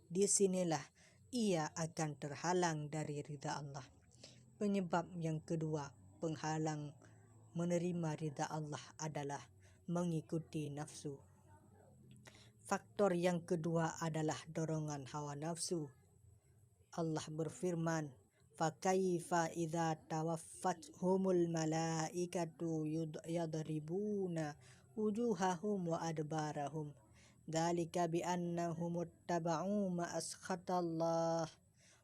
di sinilah ia akan terhalang dari ridha Allah. Penyebab yang kedua penghalang menerima ridha Allah adalah mengikuti nafsu. Faktor yang kedua adalah dorongan hawa nafsu. Allah berfirman, "Fakaifa idza tawaffathumul malaikatu yadribuna wujuhahum wa adbarahum. Dzalika bi annahum ittaba'u ma askhatallah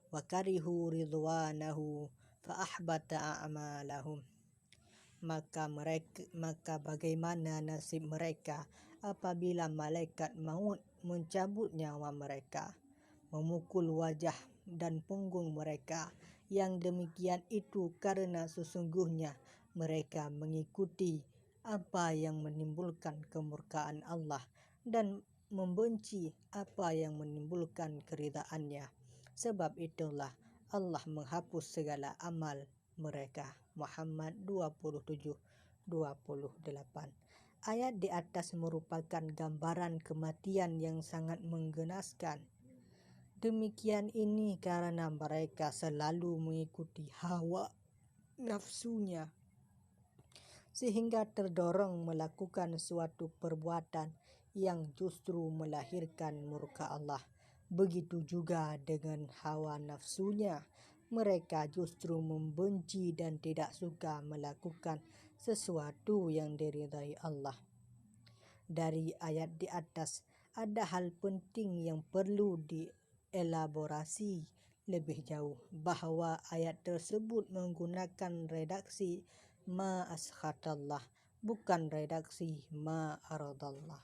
wa karihu ridwanahu fa ahbata a'malahum." Maka bagaimana nasib mereka apabila malaikat maut mencabut nyawa mereka, memukul wajah dan punggung mereka. Yang demikian itu karena sesungguhnya mereka mengikuti apa yang menimbulkan kemurkaan Allah dan membenci apa yang menimbulkan keridhaannya. Sebab itulah Allah menghapus segala amal mereka. Muhammad 27:28. Ayat di atas merupakan gambaran kematian yang sangat menggenaskan. Demikian ini karena mereka selalu mengikuti hawa nafsunya, sehingga terdorong melakukan suatu perbuatan yang justru melahirkan murka Allah. Begitu juga dengan hawa nafsunya, mereka justru membenci dan tidak suka melakukan sesuatu yang diridhai Allah. Dari ayat di atas ada hal penting yang perlu dielaborasi lebih jauh, bahwa ayat tersebut menggunakan redaksi ma askhatallah, bukan redaksi ma aradallah.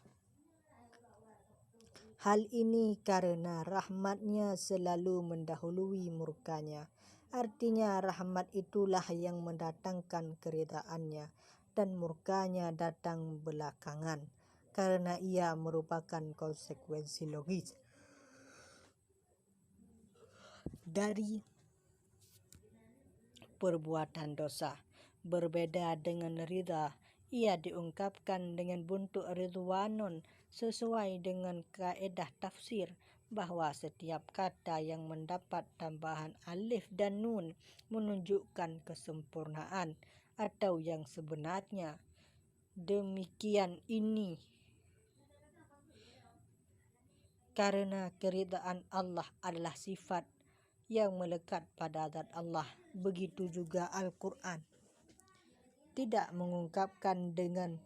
Hal ini karena rahmatnya selalu mendahului murkanya. Artinya rahmat itulah yang mendatangkan keridhaannya dan murkanya datang belakangan, karena ia merupakan konsekuensi logis dari perbuatan dosa. Berbeda dengan ridha, ia diungkapkan dengan bentuk ridwanun sesuai dengan kaedah tafsir bahwa setiap kata yang mendapat tambahan alif dan nun menunjukkan kesempurnaan atau yang sebenarnya. Demikian ini karena keridhaan Allah adalah sifat yang melekat pada zat Allah. Begitu juga Al-Quran tidak mengungkapkan dengan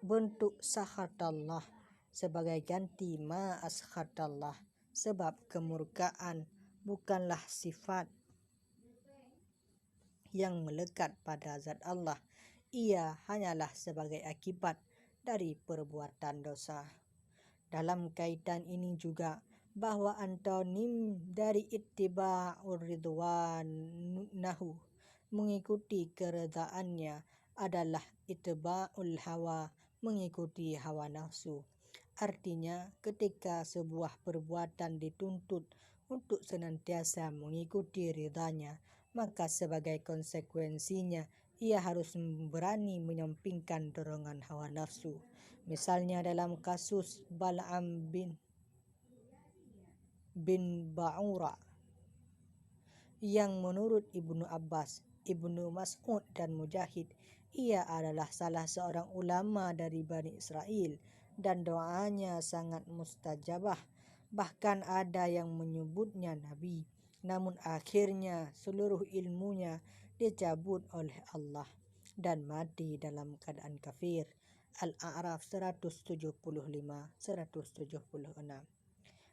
bentuk sakhatallah sebagai ganti ma askhatallah, sebab kemurkaan bukanlah sifat yang melekat pada zat Allah. Ia hanyalah sebagai akibat dari perbuatan dosa. Dalam kaitan ini juga bahwa antonim dari ittiba'ur ridwanahu, mengikuti keredaannya, adalah ittiba'ul hawa, mengikuti hawa nafsu. Artinya ketika sebuah perbuatan dituntut untuk senantiasa mengikuti ridhanya, maka sebagai konsekuensinya ia harus berani menyampingkan dorongan hawa nafsu. Misalnya dalam kasus Bal'am bin Ba'ura yang menurut Ibnu Abbas, Ibnu Mas'ud dan Mujahid, ia adalah salah seorang ulama dari Bani Israel dan doanya sangat mustajabah. Bahkan ada yang menyebutnya nabi. Namun akhirnya seluruh ilmunya dicabut oleh Allah dan mati dalam keadaan kafir. Al-A'raf 175-176.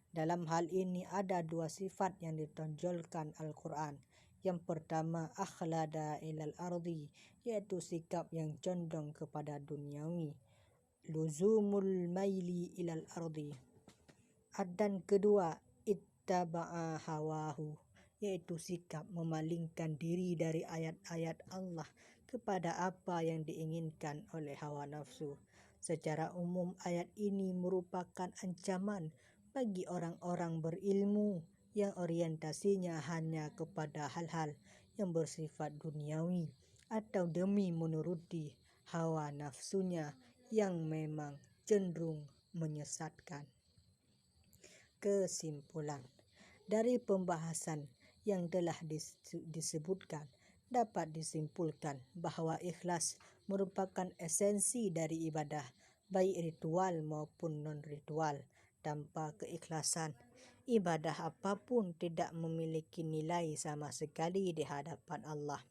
Dalam hal ini ada dua sifat yang ditonjolkan Al-Quran. Yang pertama, akhlada ilal ardi, yaitu sikap yang condong kepada duniawi, luzumul maili ilal ardi. Dan kedua, ittaba'a hawahu, yaitu sikap memalingkan diri dari ayat-ayat Allah kepada apa yang diinginkan oleh hawa nafsu. Secara umum ayat ini merupakan ancaman bagi orang-orang berilmu yang orientasinya hanya kepada hal-hal yang bersifat duniawi atau demi menuruti hawa nafsunya yang memang cenderung menyesatkan. Kesimpulan, Dari pembahasan yang telah disebutkan, dapat disimpulkan bahwa ikhlas merupakan esensi dari ibadah, baik ritual maupun non-ritual. Tanpa keikhlasan, ibadah apapun tidak memiliki nilai sama sekali di hadapan Allah.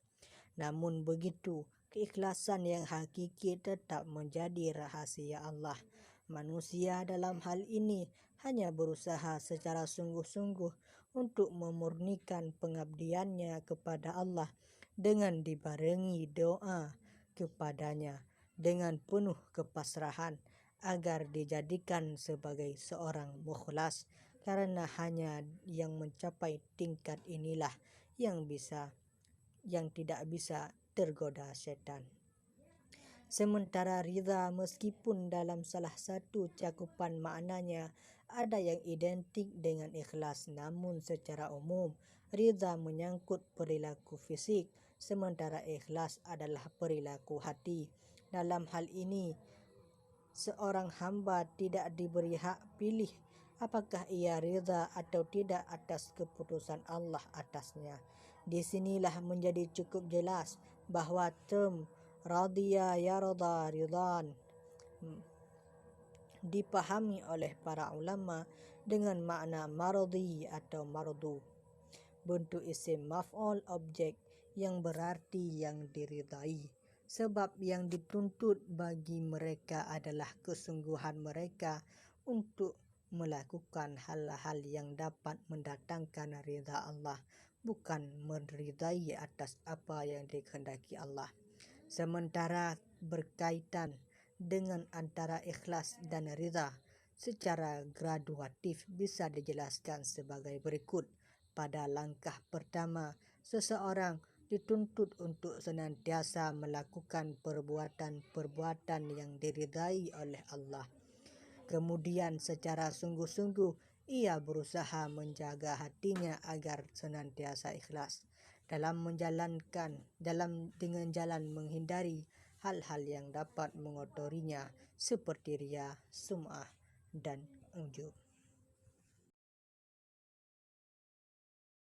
Namun begitu, keikhlasan yang hakiki tetap menjadi rahasia Allah. Manusia dalam hal ini hanya berusaha secara sungguh-sungguh untuk memurnikan pengabdiannya kepada Allah dengan dibarengi doa kepadanya dengan penuh kepasrahan agar dijadikan sebagai seorang mukhlas, karena hanya yang mencapai tingkat inilah yang tidak bisa tergoda setan. Sementara ridha, meskipun dalam salah satu cakupan maknanya ada yang identik dengan ikhlas, namun secara umum ridha menyangkut perilaku fisik, sementara ikhlas adalah perilaku hati. Dalam hal ini, seorang hamba tidak diberi hak pilih apakah ia ridha atau tidak atas keputusan Allah atasnya. Di sinilah menjadi cukup jelas bahwa term radhiya yarda ridhan dipahami oleh para ulama dengan makna mardi atau mardu, bentuk isim maf'ul objek yang berarti yang diridai. Sebab yang dituntut bagi mereka adalah kesungguhan mereka untuk melakukan hal-hal yang dapat mendatangkan ridha Allah, bukan meridai atas apa yang dikehendaki Allah. Sementara berkaitan dengan antara ikhlas dan ridha secara graduatif bisa dijelaskan sebagai berikut. Pada langkah pertama, seseorang dituntut untuk senantiasa melakukan perbuatan-perbuatan yang diridai oleh Allah. Kemudian secara sungguh-sungguh ia berusaha menjaga hatinya agar senantiasa ikhlas dengan jalan menghindari hal-hal yang dapat mengotorinya seperti riya, sum'ah, dan ujub.